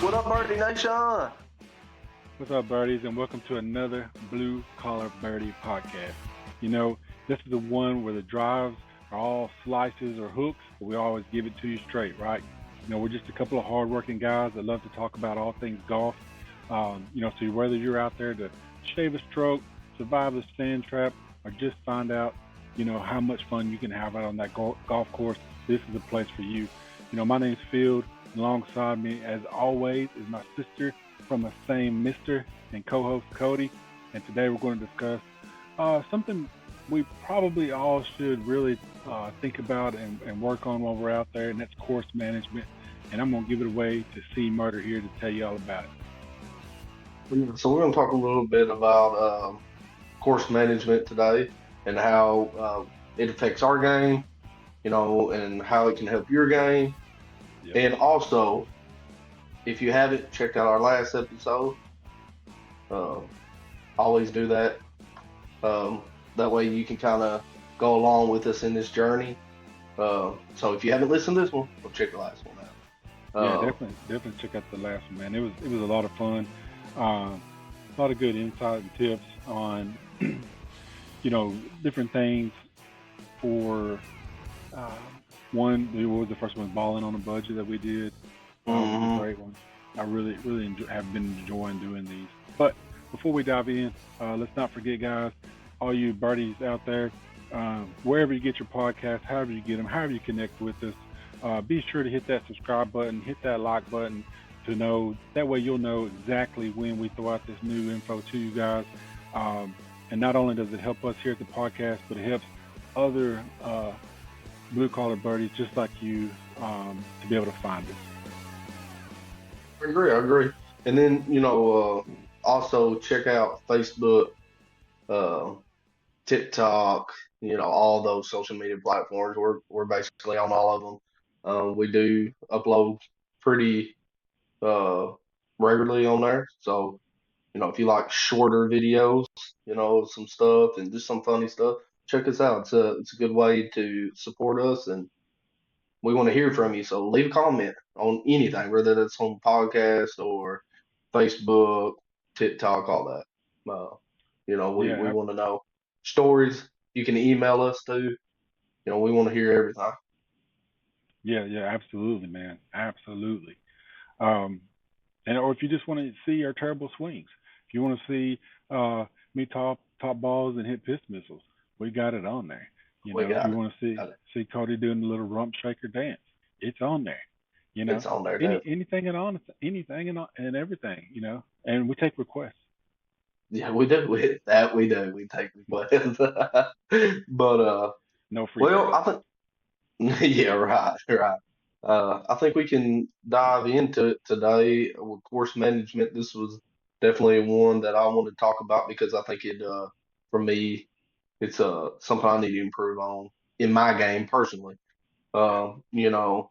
What up, Birdie Nation? What's up, birdies, and welcome to another Blue Collar Birdie podcast. You know, this is the one where the drives are all slices or hooks, but we always give it to you straight, right? We're just a couple of hardworking guys that love to talk about all things golf. So whether you're out there to shave a stroke, survive the sand trap, or just find out, how much fun you can have out on that golf course, this is the place for you. My name's Field. Alongside me, as always, is my sister from the same Mister and co-host Coty. And today we're going to discuss something we probably all should really think about and work on while we're out there, and that's course management. And I'm going to give it away to C Murder here to tell you all about it. So we're going to talk a little bit about course management today and how it affects our game, and how it can help your game. Yep. And also, if you haven't checked out our last episode, uh, always do that. That way you can kind of go along with us in this journey. So if you haven't listened to this one, go check the last one out. Yeah, definitely check out the last one, man. It was a lot of fun. A lot of good insight and tips on different things for one. What was the first one? Balling on a budget that we did. It was a great one. I really have been enjoying doing these. But before we dive in, let's not forget, guys, all you birdies out there, wherever you get your podcast, however you get them, however you connect with us, be sure to hit that subscribe button, hit that like button to know. That way you'll know exactly when we throw out this new info to you guys. And not only does it help us here at the podcast, but it helps other blue collar birdies just like you to be able to find us. I agree. And then, also check out Facebook, uh, TikTok, all those social media platforms. We're basically on all of them. We do upload pretty uh, regularly on there. So, if you like shorter videos, some stuff and just some funny stuff, check us out. It's a good way to support us, and we want to hear from you. So leave a comment on anything, whether that's on podcast or Facebook, TikTok, all that. We Yeah, want to know stories. You can email us too. We want to hear everything. yeah, absolutely, man, absolutely. Um, and or if you just want to see our terrible swings, if you want to see me top balls and hit piss missiles, we got it on there. We If you got it. want to Got it. see Cody doing the little rump shaker dance, it's on there. You know, It's on there too. anything and everything. And we take requests. Yeah, we do. We do. We take requests. But No free well, days. I think yeah, right, right. I think we can dive into it today with course management. This was definitely one that I want to talk about because I think for me, it's something I need to improve on in my game personally. Yeah. Um, you know,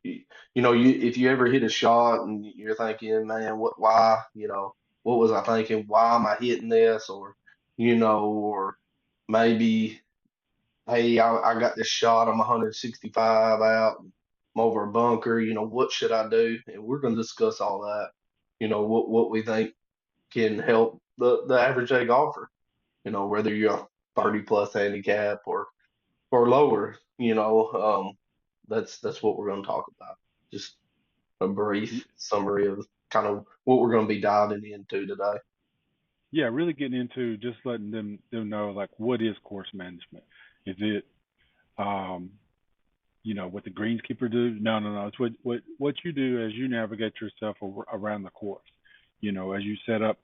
if you ever hit a shot and you're thinking, man, why, what was I thinking? Why am I hitting this? Or maybe hey, I got this shot. I'm 165 out. I'm over a bunker. What should I do? And we're going to discuss all that. What we think can help the average A golfer. Whether you're a 30 plus handicap or lower. That's what we're going to talk about. Just a Y- brief summary of kind of what we're going to be diving into today. Yeah, really getting into just letting them know like what is course management. Is it um, what the greenskeeper do? No. It's what you do as you navigate yourself around the course. As you set up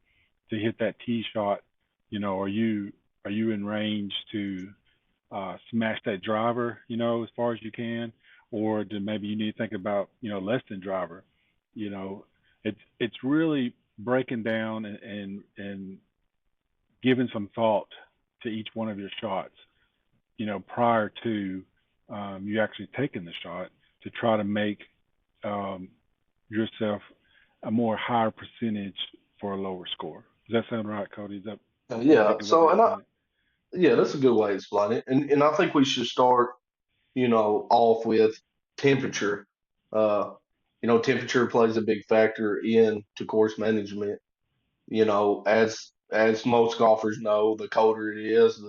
to hit that tee shot. Are you in range to smash that driver? As far as you can, or do maybe you need to think about less than driver? You know, it's really breaking down and giving some thought to each one of your shots. Prior to you actually taking the shot to try to make um, yourself a more higher percentage for a lower score. Does that sound right, Cody? Is that Yeah. a good way to So, explain it? yeah, that's a good way to explain it. And I think we should start off with temperature. Uh, Temperature plays a big factor into course management. As most golfers know, the colder it is,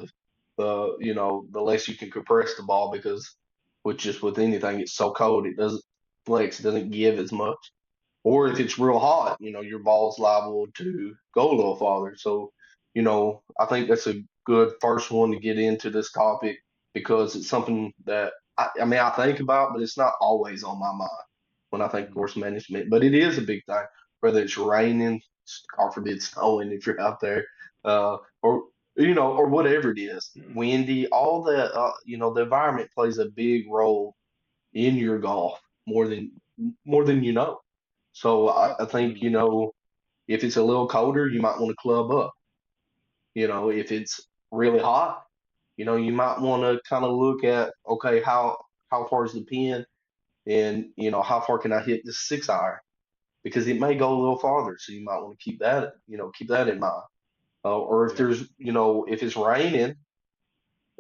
the less you can compress the ball because with anything, it's so cold it doesn't flex, it doesn't give as much. Or if it's real hot, your ball's liable to go a little farther. So, I think that's a good first one to get into this topic because it's something that I mean I think about, but it's not always on my mind when I think Mhm. course management. But it is a big thing, whether it's raining, God forbid, snowing if you're out there, or or whatever it is, windy, all that. The environment plays a big role in your golf more than you know. So I think, Absolutely. if it's a little colder, you might want to club up. If it's really hot, you might want to kind of look at, okay, how far is the pin, and how far can I hit this 6 iron, because it may go a little farther. So you might want to keep that in mind. Or if Yeah. if it's raining,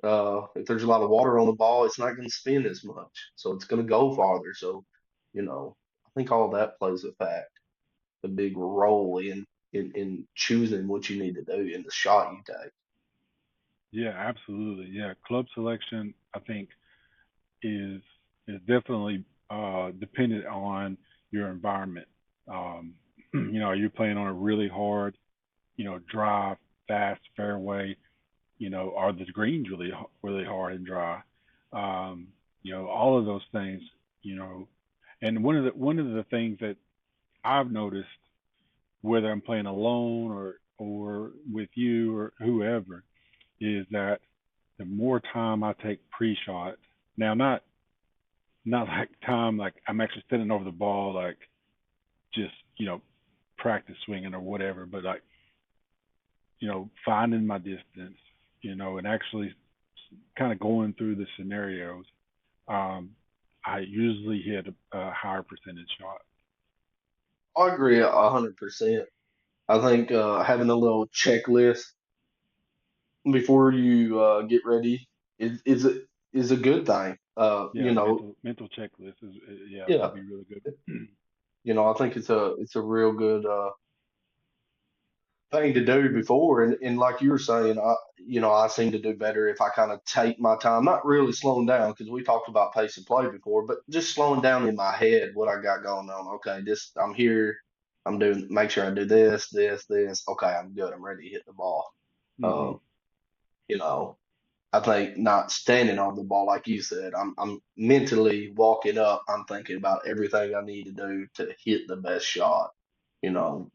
if there's a lot of water on the ball, it's not going to spin as much, so it's going to go farther. So, I think all that plays a big role in choosing what you need to do in the shot you take. Yeah, absolutely. Yeah, club selection I think is definitely dependent on your environment. Um, are you playing on a really hard, dry, fast fairway? Are the greens really hard and dry? All of those things. You know, and one of the things that I've noticed, whether I'm playing alone or with you or whoever, is that the more time I take pre-shot, now not like time like I'm actually standing over the ball like just practice swinging or whatever, but like finding my distance, and actually kind of going through the scenarios. Um, I usually hit a higher percentage shot. I agree 100%. I think having a little checklist before you get ready is a good thing. Yeah, mental checklist is yeah, Yeah, that'd be really good. I think it's a real good thing to do before. And like you were saying, I seem to do better if I kind of take my time, not really slowing down because we talked about pace and play before, but just slowing down in my head what I got going on. Okay, this I'm here. Make sure I do this. Okay, I'm good. I'm ready to hit the ball. Hmm. Uh, you know, I think not standing on the ball like you said. I'm mentally walking up. I'm thinking about everything I need to do to hit the best shot. You know,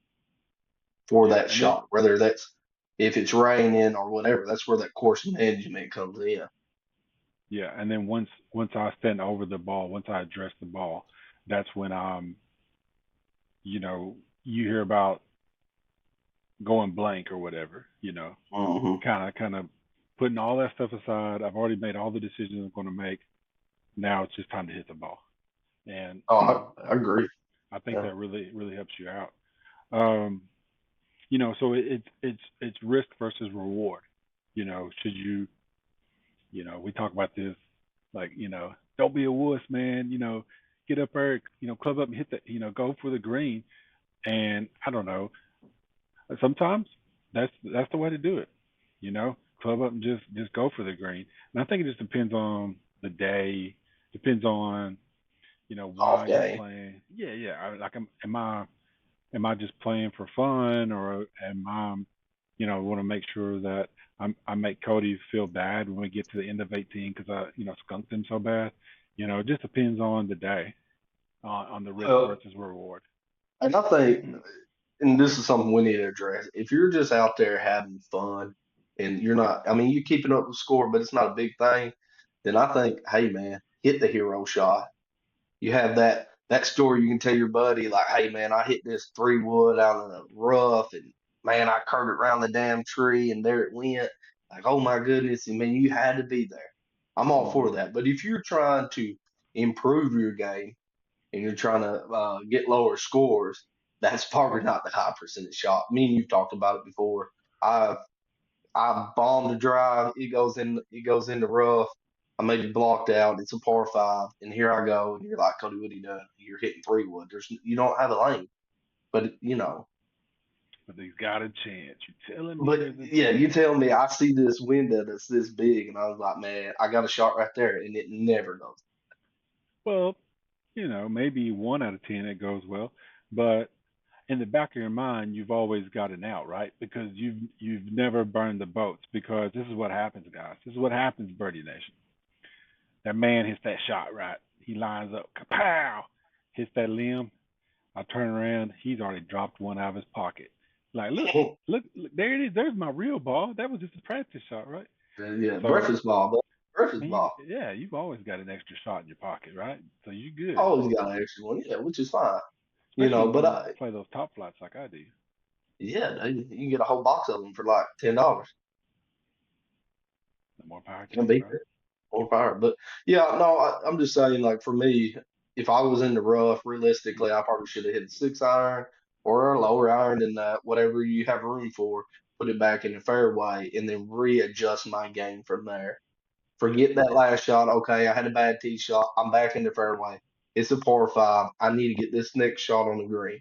for Yeah, that and then shot, whether that's if it's raining or whatever. That's where that course management comes in. yeah, and then once I stand over the ball, once I address the ball, that's when you know, you hear about going blank or whatever, Hmm. kind of putting all that stuff aside. I've already made all the decisions I'm going to make. Now it's just time to hit the ball, and Oh, I agree. I think Yeah. that really helps you out. Um, so it's risk versus reward. Should you, we talk about this, like, don't be a wuss, man. Get up there, club up and hit the, go for the green. And I don't know, sometimes that's the way to do it. Club up and just go for the green. And I think it just depends on the day, depends on Off why you're game. playing. Yeah, yeah. Am I just playing for fun, or am I, want to make sure that I make Cody feel bad when we get to the end of 18 because I skunked him so bad. It just depends on the day, on the risk Well, versus reward. and I think, and this is something we need to address. If you're just out there having fun and you're not, I mean, you're keeping up with score, but it's not a big thing, then I think, hey man, hit the hero shot. You have that story you can tell your buddy, like, hey man, I hit this 3 wood out in the rough, and man, I curved it around the damn tree, and there it went. Like, oh my goodness, and man, you had to be there. I'm all for Hmm. that. But if you're trying to improve your game and you're trying to get lower scores, that's probably not the high percentage shot. Me and you've talked about it before. I I bombed the drive. It goes in the rough. I may be blocked out. It's a par five, and here I go. And you're like, Cody, what are you doing? You're hitting three wood. You don't have a lane, but But he's got a chance. You're telling me but there's a yeah, you chance. tell me I see this window that's this big, and I was like, man, I got a shot right there, and it never goes. Well, maybe 1 out of 10 it goes well, but in the back of your mind, you've always got an out, right? Because you've never burned the boats. Because this is what happens, guys. This is what happens, Birdie Nation. That man hits that shot right. He lines up, kapow, hits that limb. I turn around, he's already dropped one out of his pocket. Like, look, there it is. There's my real ball. That was just a practice shot, right? Yeah, So, breakfast ball, but breakfast you, ball. yeah, you've always got an extra shot in your pocket, right? So you good, Always got an extra one, yeah, which is fine, especially when But you play those top flights like I do. yeah, you can get a whole box of them for like $10. The more power to Can't you, beat bro. that. More power. But yeah, no, I'm just saying, like for me, if I was in the rough, realistically, I probably should have hit a 6 iron or a lower iron than that, whatever you have room for, put it back in the fairway, and then readjust my game from there. Forget that last shot. Okay, I had a bad tee shot. I'm back in the fairway. It's a par five. I need to get this next shot on the green.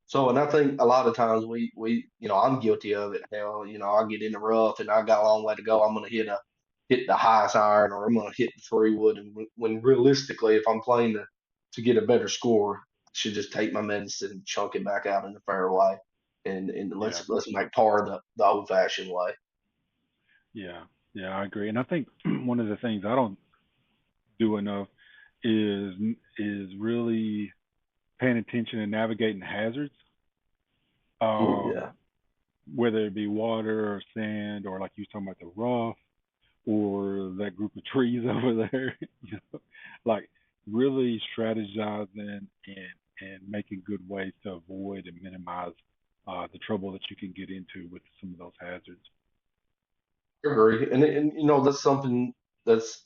So, and I think a lot of times I'm guilty of it. Hell, I get in the rough and I got a long way to go. I'm gonna hit the highest iron, or I'm gonna hit the three wood. And when realistically, if I'm playing to get a better score, I should just take my medicine, and chunk it back out in the fairway, and Yeah, let's make par the old fashioned way. yeah, yeah. I agree, and I think one of the things I don't do enough is is really paying attention and navigating hazards. Ooh, yeah. Um, whether it be water or sand or like you were talking about the rough or that group of trees over there, like really strategizing and making good ways to avoid and minimize the trouble that you can get into with some of those hazards. I agree. And that's something that's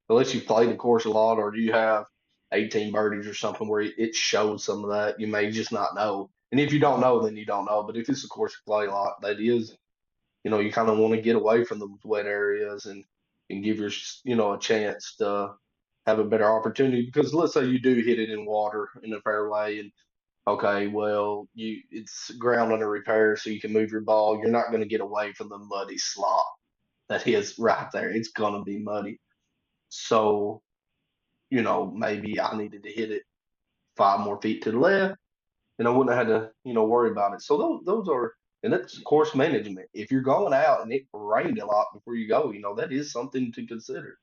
unless you play the course a lot, or do you have 18 birdies or something where it shows some of that, you may just not know. And if you don't know, then you don't know. But if it's a course you play a lot, that is, you kind of want to get away from those wet areas and give a chance to have a better opportunity. Because let's say you do hit it in water in the fairway, and okay, well, it's ground under repair, so you can move your ball. You're not going to get away from the muddy slop that is right there. It's going to be muddy. So maybe I needed to hit it 5 more feet to the left, and I wouldn't have had to, worry about it. So those are, and that's course management. If you're going out and it rained a lot before you go, that is something to consider.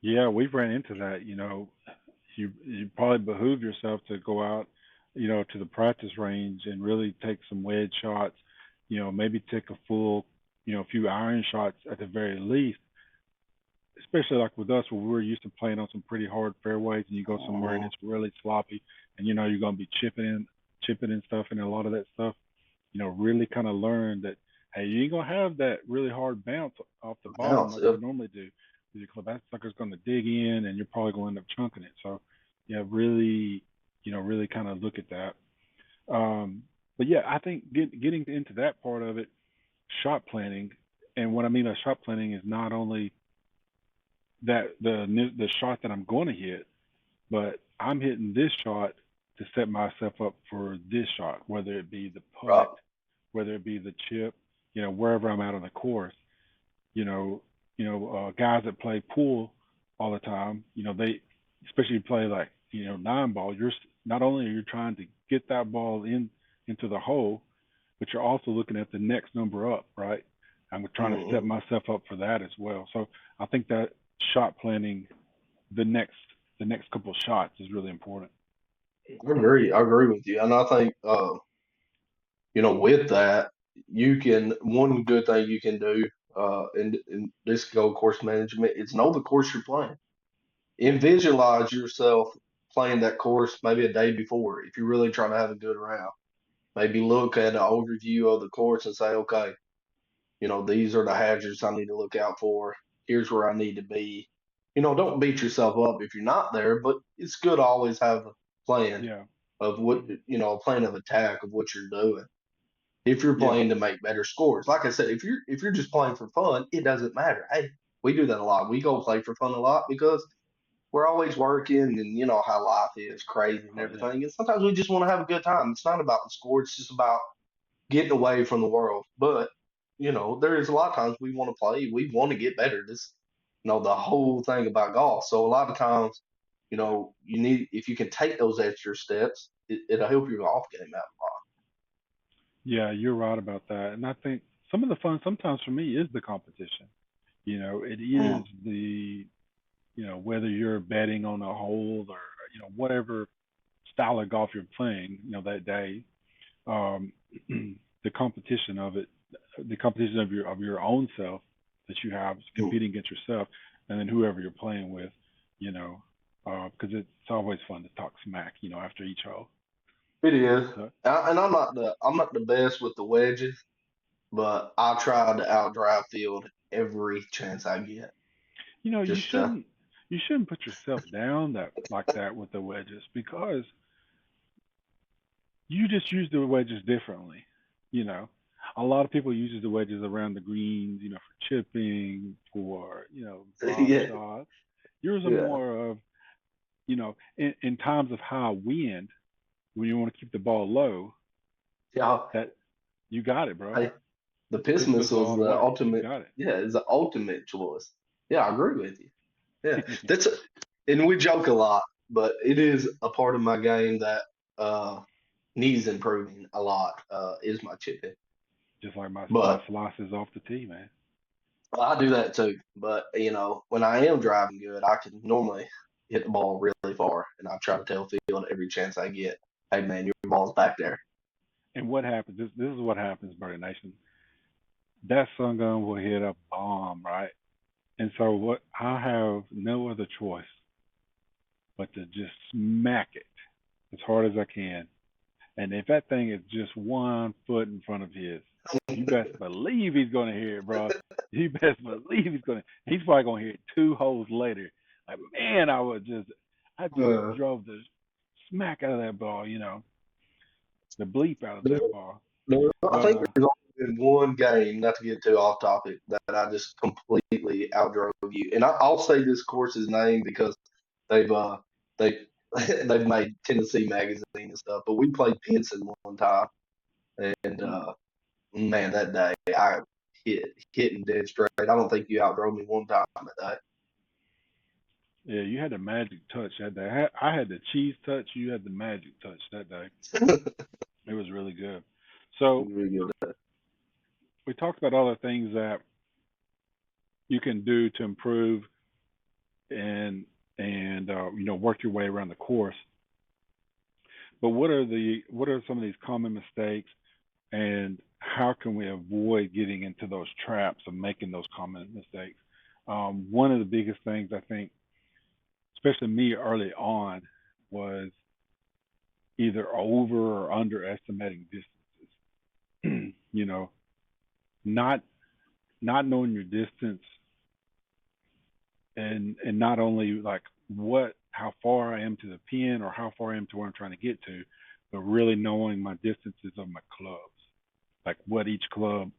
Yeah, we've ran into that. You probably behoove yourself to go out, to the practice range and really take some wedge shots. Maybe take a full, few iron shots at the very least. Especially like with us, where we're used to playing on some pretty hard fairways, and you go somewhere and Mhm. it's really sloppy, and you're going to be chipping and stuff, and a lot of that stuff. Really kind of learn that hey, you ain't gonna have that really hard bounce off the bottom Bounce, like yeah. you normally do. Because that sucker's gonna dig in, and you're probably gonna end up chunking it. So, yeah, really, really kind of look at that. But yeah, I think getting into that part of it, shot planning, and what I mean by shot planning is not only that the shot that I'm going to hit, but I'm hitting this shot to set myself up for this shot, whether it be the Right. putt, whether it be the chip, wherever I'm at on the course. Guys that play pool all the time, they especially play like 9 ball. You're not only are you trying to get that ball into the hole, but you're also looking at the next number up, right? I'm trying to set Mhm. myself up for that as well. So I think that shot planning, the next the next couple of shots is really important. I agree. I agree with you, and I think with that, one good thing you can do, in this go course management is know the course you're playing and visualize yourself playing that course maybe a day before if you're really trying to have a good round. Maybe look at an overview of the course and say, okay, these are the hazards I need to look out for. Here's where I need to be. Don't beat yourself up if you're not there, but it's good to always have a plan Yeah, of a plan of attack of what you're doing. If you're yeah, playing to make better scores, like I said, if you're just playing for fun, it doesn't matter. Hey, We do that a lot. We go play for fun a lot because we're always working, and you know how life is crazy and Oh yeah. everything. And sometimes we just want to have a good time. It's not about the score. It's just about getting away from the world. But there is a lot of times we want to play. We want to get better. This, the whole thing about golf. So a lot of times, you need if you can take those extra steps, it'll help your golf game out a Yeah, you're right about that. And I think some of the fun sometimes for me is the competition. It is lot. whether you're betting on a hole or, whatever style of golf you're playing, that day, um, the competition of it, the competition of your own self that you have Mm. competing against yourself, and then whoever you're playing with, you know, because it's always fun to talk smack, after each hole. It is, So, and I'm not the best with the wedges, but I try to outdrive field every chance I get. you Just shouldn't put yourself down that like that with the wedges because you just use the wedges differently. You know, a lot of people uses the wedges around the greens, for chipping, for drop yeah, shots. Yours are yeah, more of, in times of high wind when you want to keep the ball low. yeah. That you got it, bro. Hey, the piss Piss missile missile is all the the way. You ultimate. got it. Yeah, is the ultimate choice. Yeah, I agree with you. Yeah, and we joke a lot, but it is a part of my game that uh needs improving a lot. Is my chipping, Just like my but slices off the tee, man. I do that too. But when I am driving good, I can normally hit the ball really far, and I try to tell field every chance I get, "Hey man, your ball's back there." And what happens? This is what happens, Birdie Nation. That sun gun will hit a bomb, right? And so what? I have no other choice but to just smack it as hard as I can. And if that thing is just 1 foot in front of his, you best believe he's gonna hear it, bro. You best believe He's probably gonna hear it 2 holes later. Like, man, I just Uh, drove the smack out of that ball, the bleep out of that ball. I But think there's only been one game, not to get too off topic, that I just completely outdrove you. And I'll say this course's name because they've they they've made Tennessee Magazine and stuff. But we played Pinson one time, and man, that day I hitting dead straight. I don't think you outdrove me one time that yeah, you had the magic touch that day. I had the cheese touch. You had the magic touch that day. day. It was really good. So Really good. we talked about other things that you can do to improve and work your way around the course. But what are some of these common mistakes, and how can we avoid getting into those traps of making those common mistakes? One of the biggest things I think, especially me early on, was either over or underestimating distances. Not not knowing your distance, and not only like how far I am to the pin or how far I am to where I'm trying to get to, but really knowing my distances of my clubs. Like what each club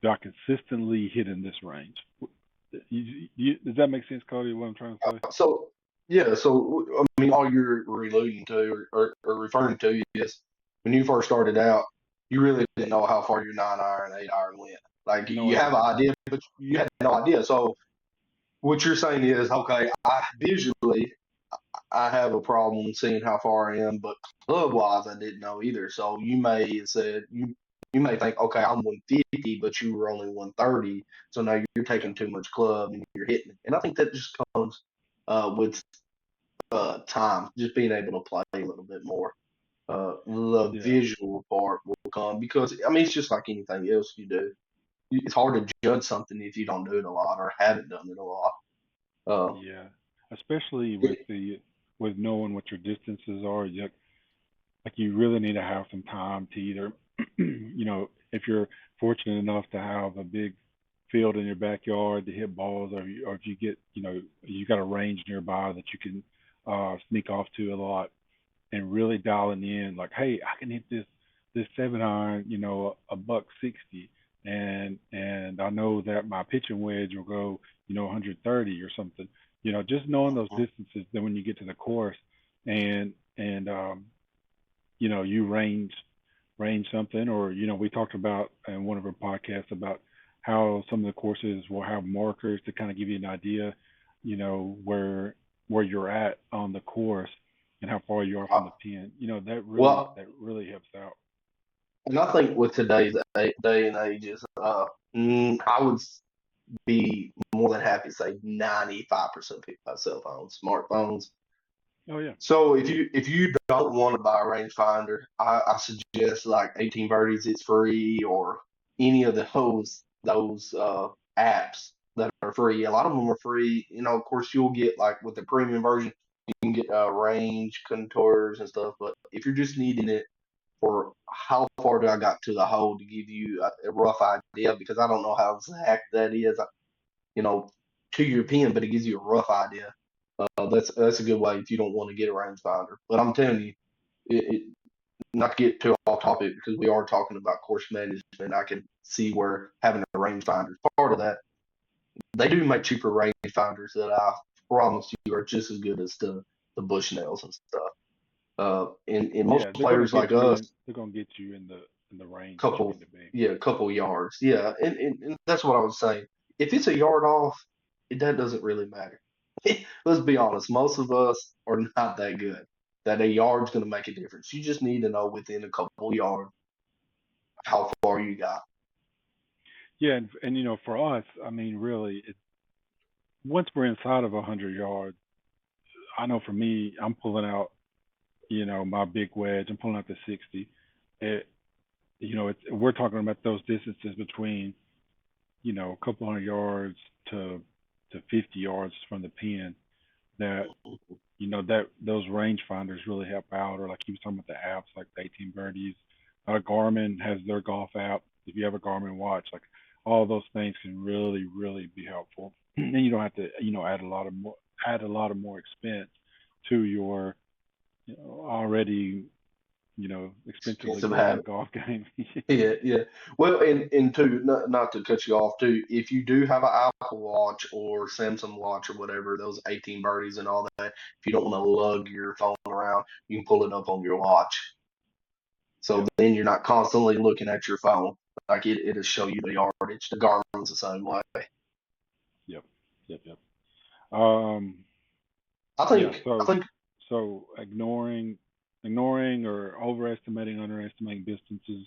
do I consistently hit in this range? Does that make sense, Cody? What I'm trying to say? So yeah, so I mean, all you're alluding to or referring to is when you first started out, you really didn't know how far your 9 iron, 8 iron went. Like No you have idea. an idea, but you had no idea. So what you're saying is, okay, I have a problem seeing how far I am, but club wise, I didn't know either. So you may have said you may think, okay, I'm 150, but you were only 130, so now you're Yeah. taking too much club and you're hitting it. And I think that just comes with time, just being able to play a little bit more. The Yeah. visual part will come because I mean it's just like anything else you do. It's hard to judge something if you don't do it a lot or haven't done it a lot. Uh, Yeah. Especially it, with knowing what your distances are, like you really need to have some time to either, if you're fortunate enough to have a big field in your backyard to hit balls, or if you get, you got a range nearby that you can sneak off to a lot, and really dialing in, like, hey, I can hit this 7 iron, a buck 60, and I know that my pitching wedge will go, 130 or something. Just knowing those distances. Then when you get to the course, and you range something, or we talked about in one of our podcasts about how some of the courses will have markers to kind of give you an idea, where you're at on the course and how far you are from Uh, the pin. That really well, that really helps out. and I think with today's day and age is, I would be more than happy to say 95% of people have cell phones, smartphones. Oh yeah, So if you don't want to buy a rangefinder, I suggest like 18 Birdies, it's free, or any of those apps that are free. A lot of them are free. Of course, you'll get like with the premium version, you can get range contours and stuff. But if you're just needing it for how far do I got to the hole to give you a rough idea, because I don't know how exact that is, you know, to your pin, but it gives you a rough idea. That's a good way if you don't want to get a rangefinder. But I'm telling you, it, not to get too off topic because we are talking about course management. I can see where having a rangefinder is part of that. They do make cheaper rangefinders that I promise you are just as good as the Bushnells and stuff. And most yeah. They're gonna players get like you us, in. They're gonna get you in the range that you couple need to be. yeah, couple yards, yeah, and that's what I was saying. If it's a yard off, that doesn't really matter. Let's be honest, most of us are not that good. That a yard's going to make a difference. You just need to know within a couple yards how far you got. Yeah, and for us, I mean, really, once we're inside of 100 yards, I know for me, I'm pulling out, my big wedge. I'm pulling out the 60. It, we're talking about those distances between, a couple hundred yards to 50 yards from the pin. That that those rangefinders really help out, or like you were talking about the apps like the 18 Birdies. Garmin has their golf app. If you have a Garmin watch, like all those things can really, really be helpful. And you don't have to, add a lot of more expense to your, already, expensively Expensive going habit. golf game. Yeah, yeah. Well, and two, not to cut you off, too, if you do have an Apple Watch or Samsung Watch or whatever, those 18 birdies and all that, if you don't want to lug your phone around, you can pull it up on your watch. So Yep, then you're not constantly looking at your phone. Like it'll show you the yardage. The Garmin's the same way. yep, yep. Um, I yeah. think I think So ignoring or overestimating, underestimating distances,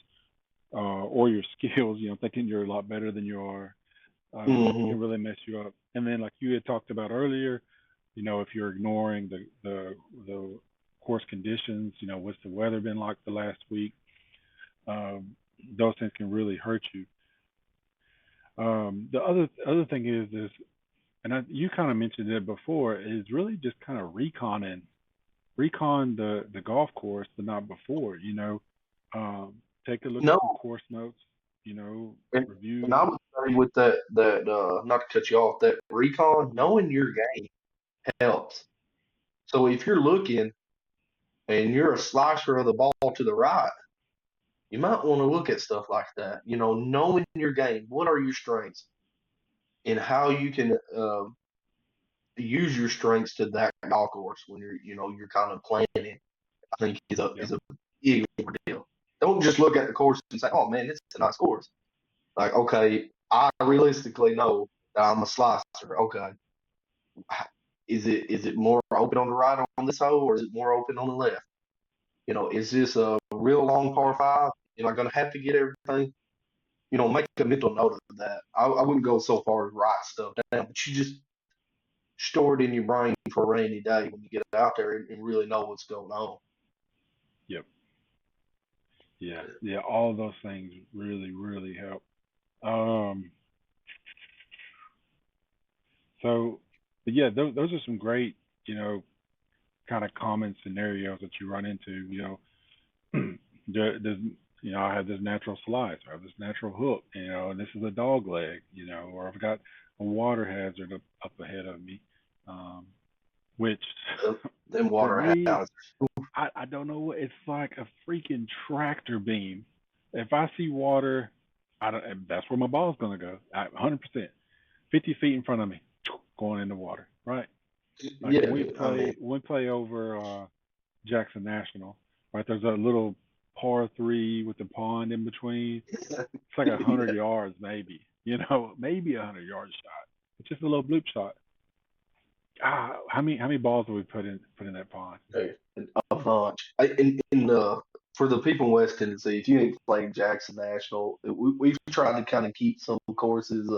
or your skills, thinking you're a lot better than you are, mhm. can really mess you up. And then, like you had talked about earlier, if you're ignoring the course conditions, what's the weather been like the last week? Um, those things can really hurt you. The other thing is, and you kind of mentioned it before, is really just kind of recon the golf course the night before. Take a look at No, some course notes. and Review. I would say with that not to cut you off, that recon, knowing your game helps. So if you're looking and you're a slicer of the ball to the right, you might want to look at stuff like that. Knowing your game, what are your strengths, and how you can use your strengths to that golf course when you're kind of planning. I think Yep. is a big deal. Don't just look at the course and say, "Oh man, it's a nice course." Like, okay, I realistically know that I'm a slicer. Okay, is it more open on the right on this hole, or is it more open on the left? Is this a real long par five? Am I going to have to get everything? Make a mental note of that. I wouldn't go so far as write stuff down, but you just store it in your brain for a rainy day when you get out there and really know what's going on. Yep. Yeah. Yeah. All those things really, really help. Um. So, but yeah, those are some great, you know, kind of common scenarios that you run into. There's, I have this natural slice, or I have this natural hook, and this is a dog leg, or I've got a water hazard up ahead of me, um, which Them for water me, houses. I don't know what it's like a freaking tractor beam. If I see water, I don't, that's where my ball's gonna go. 100%, 50 feet in front of me. going in the water, right? Like Yeah, I mean, when we play over Jackson National, right? There's a little par three with the pond in between. It's like 100 yards, maybe. Maybe 100 yard shot. It's just a little bloop shot. How many balls do we put in that pond? hey, a bunch. For the people in West Tennessee, if you ain't played Jackson National, we've tried to kind of keep some courses,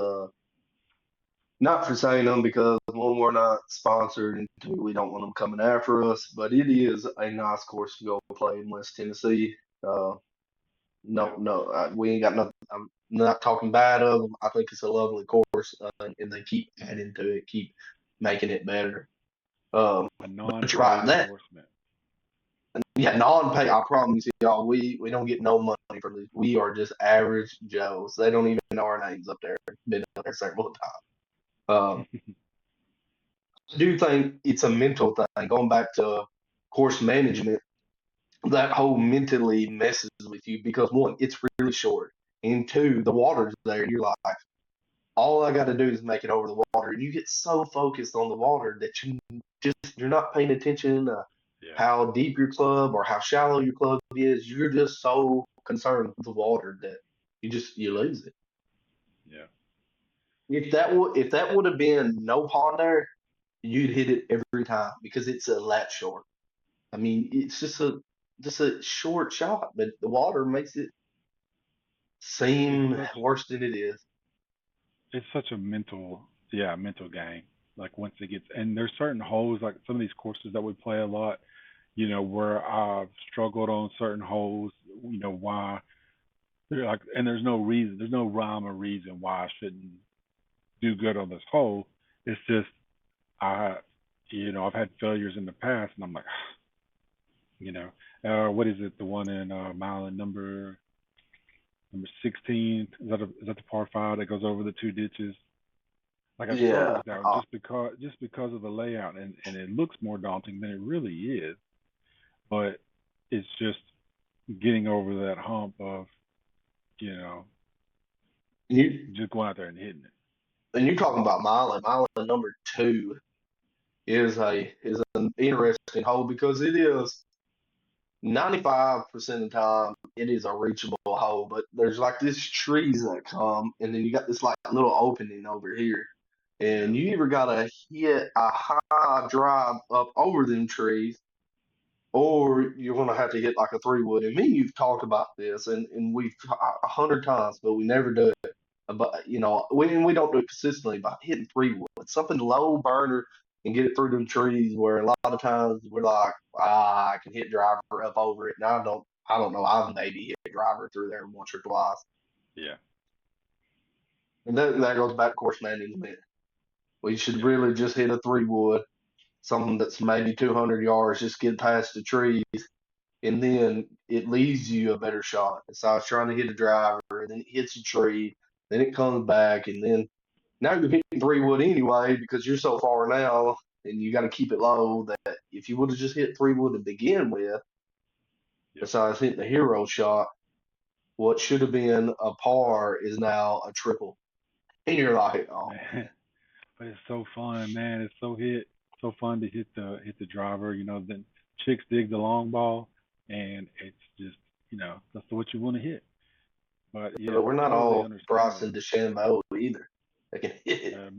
not for saying them because one, we're not sponsored, and two, we don't want them coming after us. But it is a nice course to go play in West Tennessee. Uh, Yeah, no, we ain't got nothing. I'm not talking bad of them. I think it's a lovely course, and they keep adding to it, keep making it better. a But you're right, non-paid that course, man. yeah, non-pay. I promise y'all, we don't get no money from this. We are just average Joes. They don't even know our names up there. Been up there several times. Um, I do think it's a mental thing. Going back to course management, that whole mentally messes with you because one, it's really short, and two, the water's there. You're like, all I got to do is make it over the water, and you get so focused on the water that you're not paying attention to Yeah, how deep your club or how shallow your club is. You're just so concerned with the water that you lose it. yeah. If that would have been no pond there, you'd hit it every time because it's a that short. I mean, it's just a short shot, but the water makes it It's seem such worse than it is. it's such a mental game. Like once it gets, and there's certain holes, like some of these courses that we play a lot, where I've struggled on certain holes. Why they're like, and there's no rhyme or reason why I shouldn't do good on this hole. It's just I, I've had failures in the past, and I'm like, you know, what is it? The one in mile and number 16. Is that the par five that goes over the two ditches? Like I struggle Yeah, with that one just because of the layout, and it looks more daunting than it really is. But it's just getting over that hump of you know you just going out there and hitting it. and you're talking about Milan. Milan number two is an interesting hole because it is 95% of the time it is a reachable hole, but there's like this trees that come, and then you got this like little opening over here, Yeah, and you either gotta hit a high drive up over them trees, or you're gonna have to hit like a three wood. And me, and you've talked about this, and we've 100 times, but we never do it. But we don't do it consistently. But hitting three wood, something low burner, and get it through them trees. Where a lot of times we're like, I can hit driver up over it, and I don't know. I've maybe hit driver through there once or twice, yeah, and that goes back to course management. We should yeah, really just hit a three wood, something that's maybe 200 yards, just get past the trees, and then it leaves you a better shot. So I was trying to hit a driver, and then it hits a tree, then it comes back, and then now you're hitting three wood anyway because you're so far now, and you got to keep it low. That if you would have just hit three wood to begin with, yep. besides hitting the hero shot, what should have been a par is now a triple, and you're like, oh Man, man. but it's so fun, man. It's so fun to hit the driver. Then chicks dig the long ball, and it's just that's what you want to hit. But yeah, But we're not totally all understand Bryson that. DeChambeau either. They can hit it.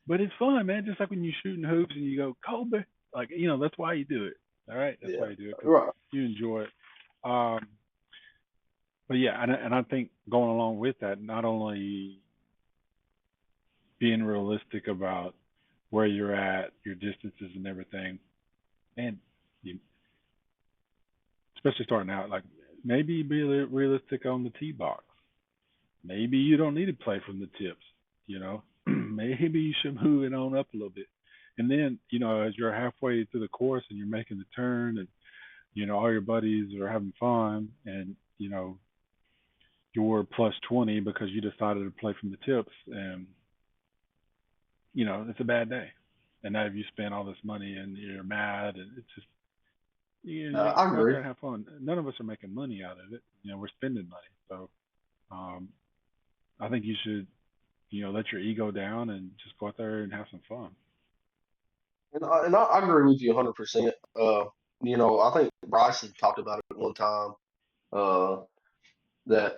But it's fun, man. Just like when you shooting hoops and you go Kobe, like that's why you do it. All right, that's Yeah, why you do it because right. you enjoy it. Um, but yeah, and I think going along with that, not only being realistic about where you're at, your distances and everything, and you, especially starting out, like maybe be realistic on the tee box. Maybe you don't need to play from the tips. Maybe you should move it on up a little bit. And then, as you're halfway through the course and you're making the turn and, all your buddies are having fun and, you're plus 20 because you decided to play from the tips and, it's a bad day. And now you spent all this money and you're mad and it's just, I go out agree. there and have fun. None of us are making money out of it. We're spending money. So, I think you should let your ego down and just go out there and have some fun. And I agree with you 100%. I think Bryson talked about it one time. Uh, that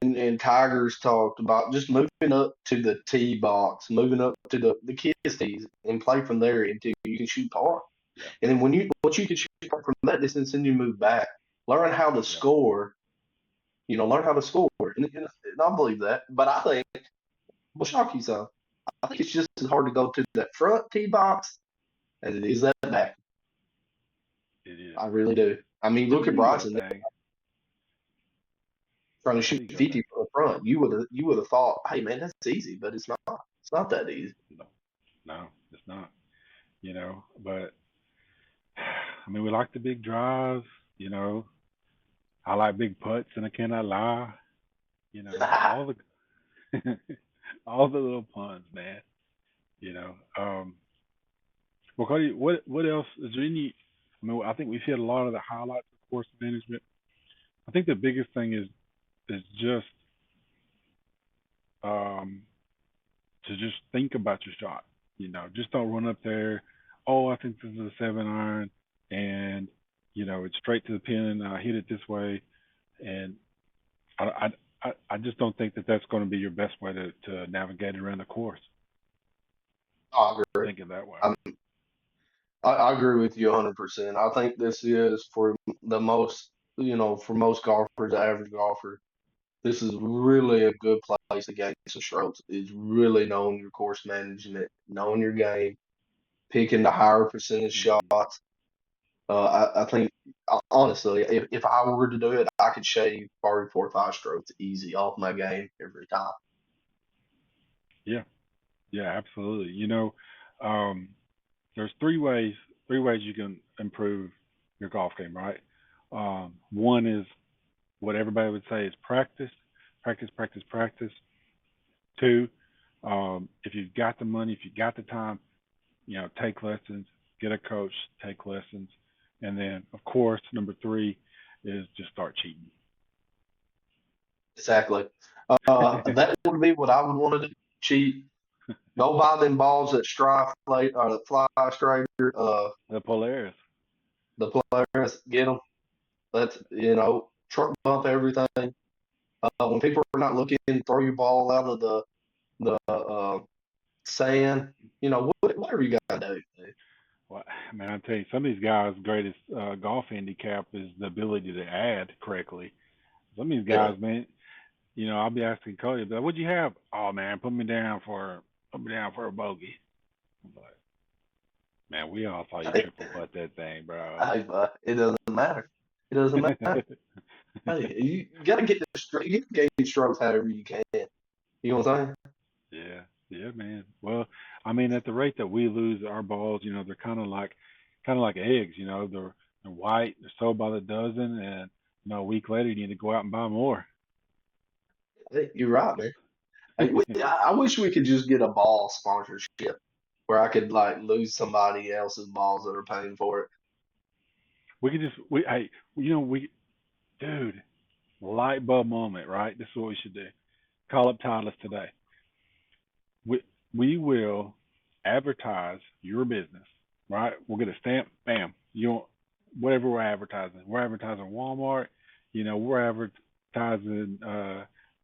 and Tigers talked about just moving up to the tee box, moving up to the kids tees, and play from there until you can shoot par. Yeah, And then once you can shoot par from that distance, then you move back, learn how to yeah, score. Learn how to score, and I believe that. But I think will shock you some. I think it's just as hard to go to that front tee box as it is that back. it is. I really do. I mean, It's look an at ego Bryson thing. trying to It's an shoot ego 50 thing. from the front. You would have thought, hey man, that's easy, but it's not. It's not that easy. No, no, it's not. But I mean, we like the big drives. You know, I like big putts, and I cannot lie. All the all the little puns, man. You know. Well, Cody, what else is there any? I mean, I think we've hit a lot of the highlights of course management. I think the biggest thing is just um, to just think about your shot. Just don't run up there. Oh, I think this is a 7 iron, and it's straight to the pin. And I hit it this way, and I just don't think that that's going to be your best way to navigate around the course. I agree. Think it that way. I, I agree with you 100%. I think this is for the most, for most golfers, the average golfer, this is really a good place to gain some strokes. Is really knowing your course management, knowing your game, picking the higher percentage Hmm. shots. I think honestly, if I were to do it, I could shave probably 4 or 5 strokes easy off my game every time. Yeah, yeah, absolutely. Um, there's three ways you can improve your golf game, right? One is what everybody would say is practice, practice, practice, practice. Two, if you've got the money, if you've got the time, take lessons, get a coach, take lessons, and then of course number three is just start cheating. Exactly. That would be what I would want to do. Cheat. Go buy them balls that fly straighter. The Polaris. The players get them. Let's truck bump everything. When people are not looking, throw your ball out of the sand. Whatever you gotta do. Well, man, I tell you, some of these guys' greatest golf handicap is the ability to add correctly. Some of these Yeah. guys, man, I'll be asking Cody, but what'd you have? Oh man, put me down for a bogey. I'm like, man, we all saw you Hey, triple putt that thing, bro. it doesn't matter. It doesn't matter. Hey, you gotta get you can get strokes however you can. You know what I'm saying? Yeah, yeah, man. Well, I mean, at the rate that we lose our balls, they're kind of like eggs. They're white, they're sold by the dozen, and a week later you need to go out and buy more. Hey, you're right, man. I wish we could just get a ball sponsorship where I could like lose somebody else's balls that are paying for it. We could just hey, we dude, light bulb moment, right? This is what we should do. Call up Titleist today. We will advertise your business, right? We'll get a stamp, bam. Whatever we're advertising. We're advertising Walmart. We're advertising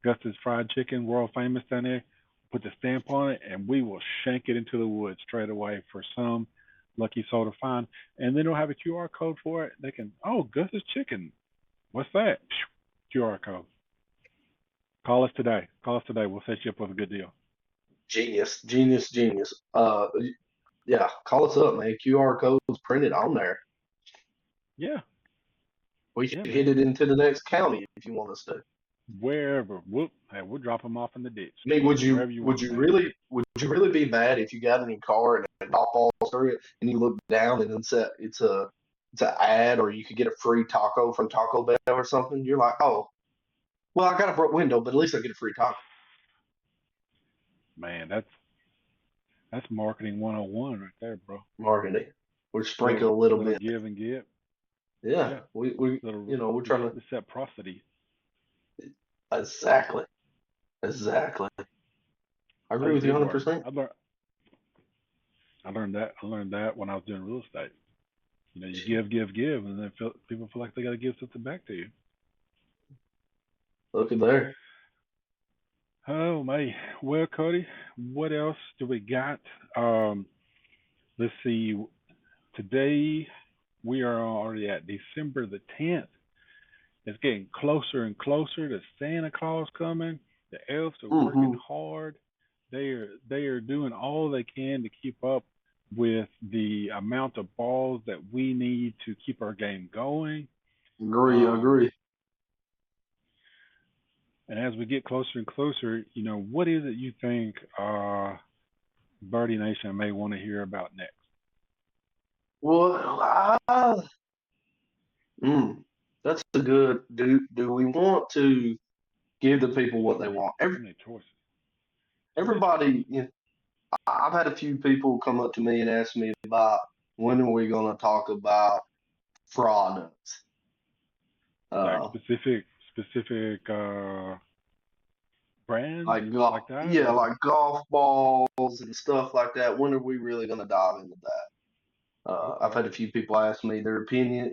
Gus's Fried Chicken, world famous down there. Put the stamp on it, and we will shank it into the woods straight away for some lucky soul to find. And then they'll have a QR code for it. They can, oh, Gus's Chicken. What's that? QR code. Call us today. Call us today. We'll set you up with a good deal. Genius, genius, genius. Yeah, call us up, man. QR code's printed on there. Yeah, We yeah, can hit man. it into the next county if you want us to. Wherever. Hey, we'll drop them off in the ditch. I mean, would you Wherever you would want, you man. really be mad if you got in your car and a golf ball through it and you look down and it's a ad or you could get a free taco from Taco Bell or something? You're like, oh, well, I got a broke window, but at least I get a free taco. Man, that's marketing 101 right there, bro. Marketing. We're sprinkling Little a little little bit. give and get. Yeah, Yeah. we Little we're trying to reciprocity. exactly exactly. I I agree just with you did 100%. I learned that when I was doing real estate. You know, you give, and then people feel like they got to give something back to you. Look at there. Oh my, well, Cody, what else do we got? Um, let's see. Today we are already at December the 10th. It's getting closer and closer to Santa Claus coming. The elves are working Hmm. hard. They are doing all they can to keep up with the amount of balls that we need to keep our game going. Agree, Um, agree. and as we get closer and closer, what is it you think Birdie Nation may want to hear about next? Well, mm, that's a good. Do we want to give the people what they want? So many choices. So many choices. Everybody, I've had a few people come up to me and ask me about when are we going to talk about products, Like uh, specific brands like like that, yeah, or like golf balls and stuff like that. When are we really going to dive into that? I've okay, had a few people ask me their opinion.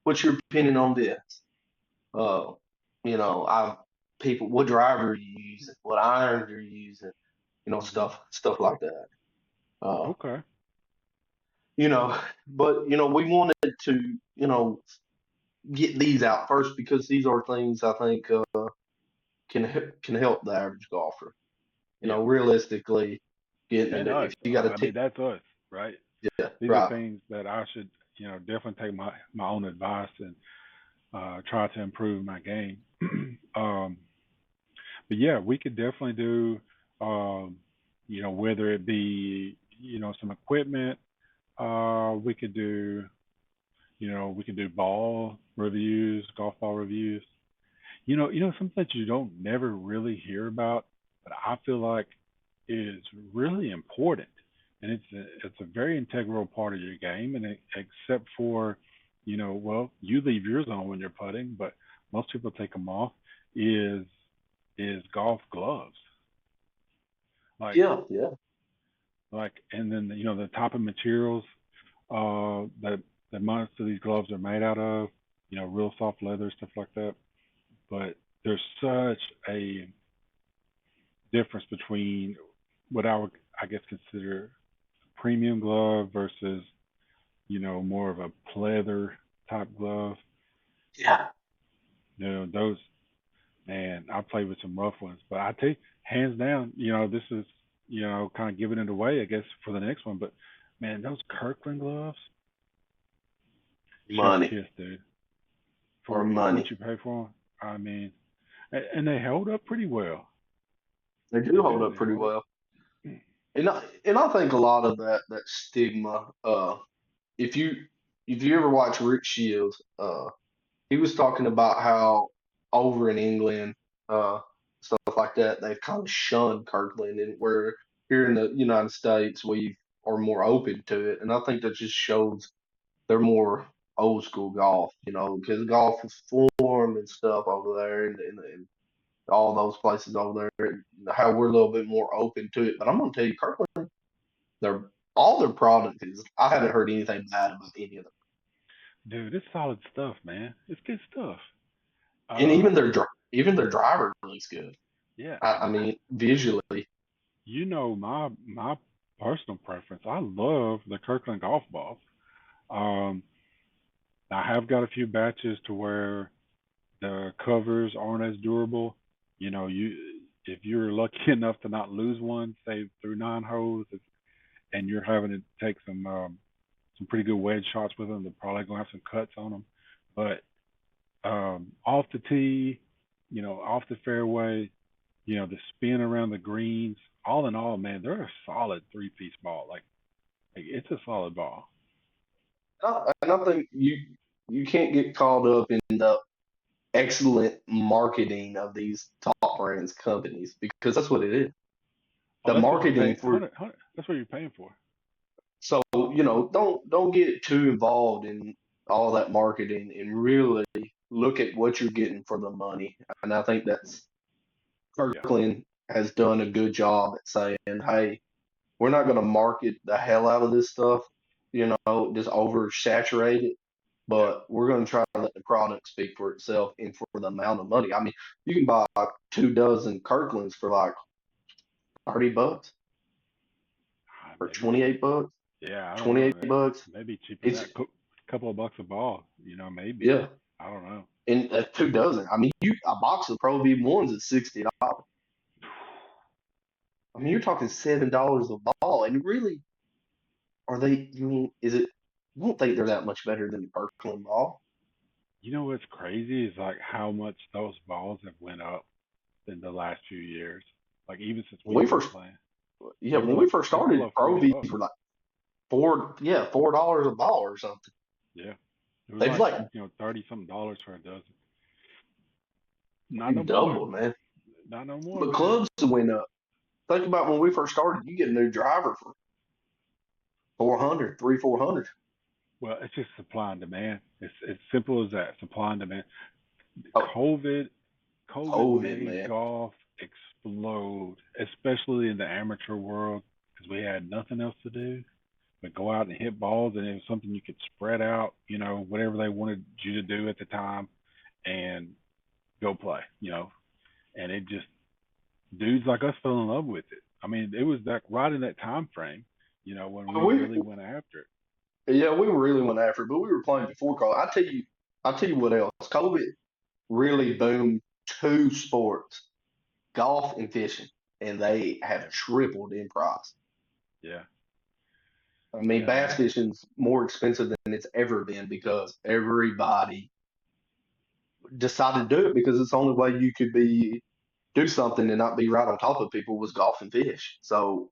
What's your opinion on this? Uh, I've people, what driver are you using? What irons are you using? hmm Stuff like that. Uh, okay, but we wanted to, get these out first because these are things I think can help the average golfer. yeah, Realistically, getting and it. us. If you got I to mean, take, that's us, right? yeah, These are right, things that I should, definitely take my own advice and try to improve my game. um, but yeah, we could definitely do, whether it be, some equipment. We could do, we could do ball reviews, golf ball reviews. Something that you don't never really hear about, but I feel like is really important, and it's a very integral part of your game. And except for, well, you leave yours on when you're putting, but most people take them off. Is golf gloves like yeah, yeah, and then the type of materials that most of these gloves are made out of, real soft leather, stuff like that. But there's such a difference between what I would, I guess, consider a premium glove versus, more of a pleather type glove. yeah. Those, man, I played with some rough ones, but I tell you, hands down, this is, kind of giving it away, I guess, for the next one. But man, those Kirkland gloves, chef's Money kiss, dude, or for what money. you pay for them. I mean, and they held up pretty well. They do They hold did. up They pretty held up. well. And I think a lot of that stigma. If you if you ever watch Rick Shields, he was talking about how over in England, uh, stuff like that, they've kind of shunned Kirkland, and where here in the United States we are more open to it. And I think that just shows they're more old school golf, because golf is form and stuff over there, and all those places over there, and how we're a little bit more open to it. But I'm gonna tell you, Kirkland, their all their product is. I haven't heard anything bad about any of them, Dude, it's solid stuff, man. It's good stuff. and even Um, even their driver looks good. yeah, I mean, visually, my personal preference. I love the Kirkland golf balls. Um, I have got a few batches to where the covers aren't as durable. You if you're lucky enough to not lose one, say through 9 holes, and you're having to take some pretty good wedge shots with them, they're probably gonna have some cuts on them. But off the tee, off the fairway, the spin around the greens. All in all, man, they're a solid three-piece ball. Like it's a solid ball. and I think you can't get caught up in the excellent marketing of these top brands companies because that's what it is. Oh, The that's what you're marketing paying. for That's what you're paying for. so don't get too involved in all that marketing and really look at what you're getting for the money. And I think that's Yeah. Kirkland. has done a good job at saying, hey, we're not going to market the hell out of this stuff, just oversaturate it, Yeah. but we're going to try to let the product speak for itself and for the amount of money. I mean, you can buy like 2 dozen Kirklands for like $30 or Maybe. 28 bucks, Yeah, I don't know. 28 bucks. Maybe cheaper than It's that. Couple of bucks a ball. Maybe. yeah, I don't know. and 2 dozen. I mean, a box of Pro V1s is $60. I mean, you're talking $7 a ball, and really, are they? I mean, is it? I don't think they're that much better than the Kirkland ball. You know what's crazy is like how much those balls have went up in the last few years. Like even since When we've we been first, playing, yeah, they were when we like first they were started, below Pro V's $40. were like $4 a ball or something. Yeah, it was They've like like 30 something dollars for a dozen. Not no more. doubled, man. Not no more, But man. clubs went up. Think about when we first started, you get a new driver for 400, 400. Well, it's just supply and demand. It's simple as that. Supply and demand. Oh, COVID COVID COVID, made man. golf explode, especially in the amateur world, because we had nothing else to do but go out and hit balls, and it was something you could spread out, whatever they wanted you to do at the time, and go play, and it just dudes like us fell in love with it. I mean, it was like right in that time frame, when we We, really went after it. yeah, we really went after it, but we were playing before COVID. I tell you what else. COVID really boomed two sports, golf and fishing, and they have Yeah, tripled in price. yeah, I mean, yeah. bass fishing's more expensive than it's ever been because everybody decided to do it because it's the only way you could do something and not be right on top of people was golf and fish. So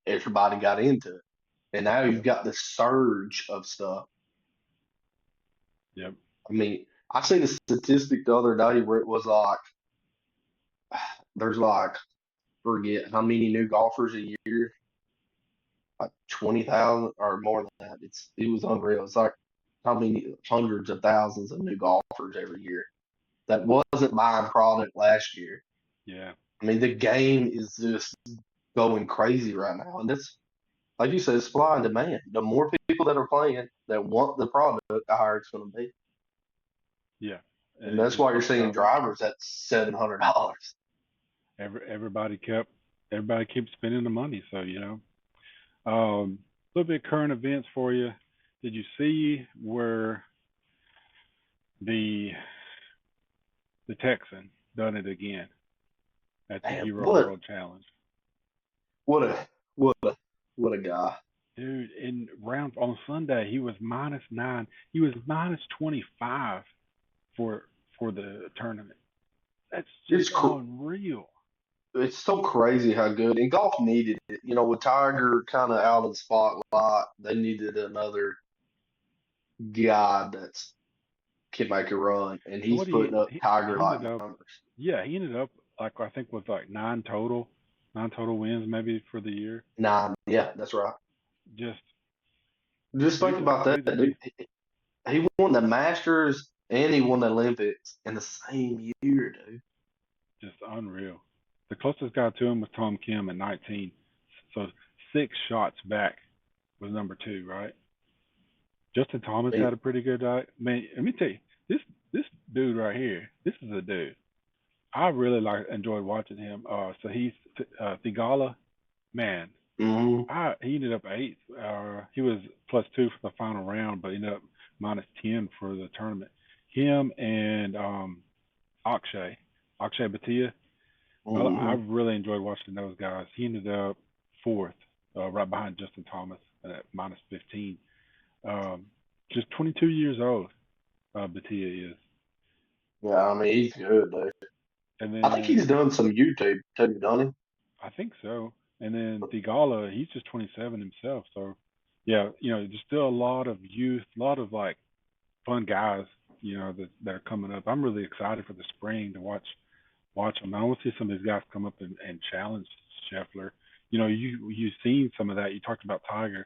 everybody got into it. And now you've Yep, got this surge of stuff. yep. I mean, I seen a statistic the other day where it was like there's like forget how many new golfers a year, like 20,000 or more than that. It was unreal. It's like how many hundreds of thousands of new golfers every year that wasn't buying product last year. Yeah, I mean, the game is just going crazy right now, and it's like you said, supply and demand. The more people that are playing that want the product, the higher it's going to be, yeah. and And that's it's why you're just seeing drivers at $700. everybody kept everybody keeps spending the money. So a little bit of current events for you. Did you see where the the Texan done it again at the Man, Hero World Challenge? what a what a what a guy! Dude, in round on Sunday he was -9. He was -25 for the tournament. That's just It's unreal. it's so crazy how good and golf needed it. With Tiger kind of out of the spotlight, they needed another guy that's can make a run, and So he's what putting up Tiger he like ended up numbers. yeah, he ended up like I think with like nine total wins maybe for the year. Nine, yeah, that's right. Just Just think about that, dude that dude. He won the Masters and he won the Olympics in the same year, dude. just unreal. The closest guy to him was Tom Kim at 19. So 6 shots back was number 2, right? Justin Thomas And had a pretty good night. Man, let me tell you, this dude right here, this is a dude. I really enjoyed watching him. So he's Thigala, man. mhm, He ended up eighth. He was +2 for the final round, but ended up -10 for the tournament. Him and Akshay, Akshay Bhatia. I mhm. really enjoyed watching those guys. He ended up fourth, right behind Justin Thomas at -15. Um, just 22 years old, Bhatia is. Yeah, I mean he's good, dude. And I think he's then done some YouTube too, done he? I think so. And then Thigala, he's just 27 himself. So, yeah, there's still a lot of youth, a lot of like fun guys, that are coming up. I'm really excited for the spring to watch them. I want to see some of these guys come up and challenge Scheffler. You've seen some of that. You talked about Tiger.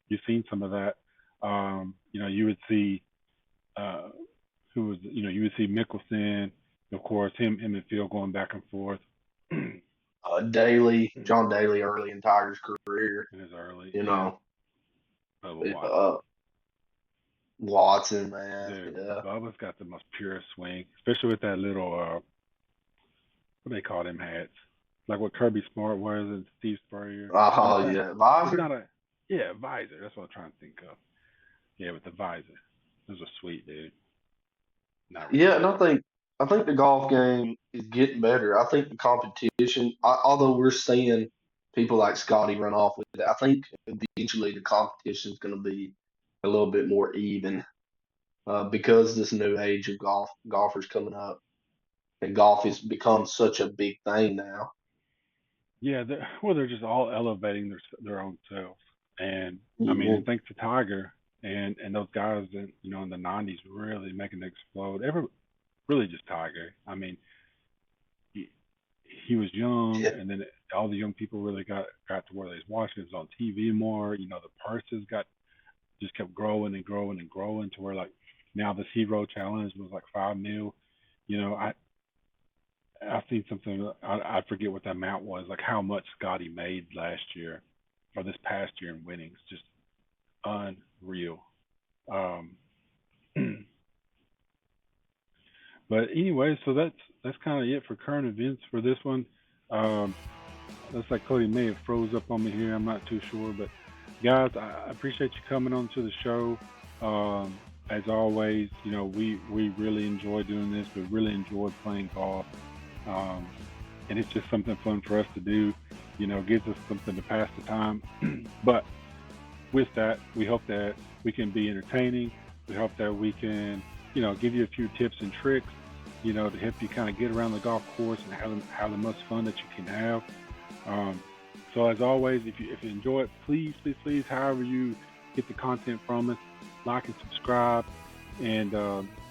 You've seen some of that. You would see uh, you would see Mickelson, of course, him and Field going back and forth. John Daly, early in Tiger's career. in his early, You yeah, know, Bubba Watson. uh, Watson, man. Dude, Yeah. Bubba's got the most pure swing, especially with that little what do they call them hats? Like what Kirby Smart wears and Steve Spurrier. Not Oh that. yeah, It's visor. not a. Yeah, visor. That's what I'm trying to think of. Yeah, with the visor. Those are sweet, dude. Not really Yeah, and big. I think the golf game is getting better. I think the competition, although we're seeing people like Scotty run off with it, I think eventually the competition is going to be a little bit more even because this new age of golfers coming up, and golf has become such a big thing now. Yeah, they're just all elevating their own selves, and I mean, and Hmm. thanks to Tiger and those guys that in the '90s really making it explode. Really just Tiger. I mean, he he was young, Yeah, and then all the young people really got to where they was watching it was on TV more. The purses got just kept growing and growing and growing to where like now this Hero Challenge was like 5 mil. You know, I seen something. I forget what the amount was. Like how much Scotty made last year or this past year in winnings. Just unreal. Um, but anyway, so that's kind of it for current events for this one. Um, looks like Cody may have froze up on me here. I'm not too sure, but guys, I appreciate you coming on to the show. Um, as always, we really enjoy doing this. We really enjoy playing golf. Um, and it's just something fun for us to do. Gives us something to pass the time. But with that, we hope that we can be entertaining. We hope that we can, give you a few tips and tricks, to help you kind of get around the golf course and have the most fun that you can have. Um, so as always, if you enjoy it, please, please, please, however you get the content from us, like and subscribe, and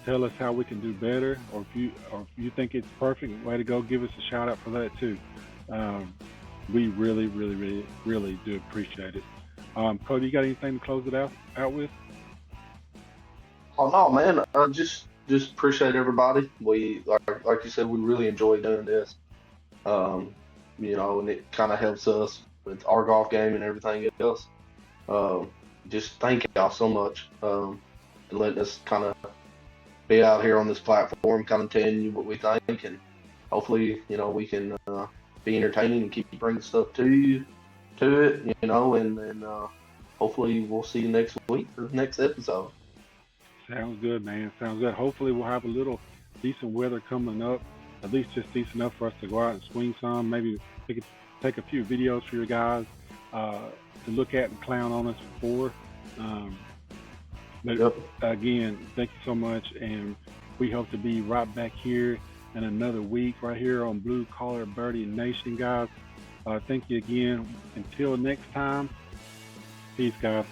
tell us how we can do better, or if you think it's perfect, way to go, give us a shout out for that too. Um, we really, really, really, really do appreciate it. Cody, you got anything to close it out with? oh no, man. Just appreciate everybody. We like you said, we really enjoy doing this. Um, and it kind of helps us with our golf game and everything else. Um, just thank y'all so much for letting us kind of be out here on this platform, kind of telling you what we think, and hopefully, we can be entertaining and keep bringing stuff to it, and then hopefully we'll see you next week for the next episode. Sounds good, man. Sounds good. Hopefully, we'll have a little decent weather coming up, at least just decent enough for us to go out and swing some. Maybe take a few videos for you guys uh, to look at and clown on us for. Um, but Yep. again, thank you so much, and we hope to be right back here in another week, right here on Blue Collar Birdie Nation, guys. Thank you again. Until next time, peace, guys.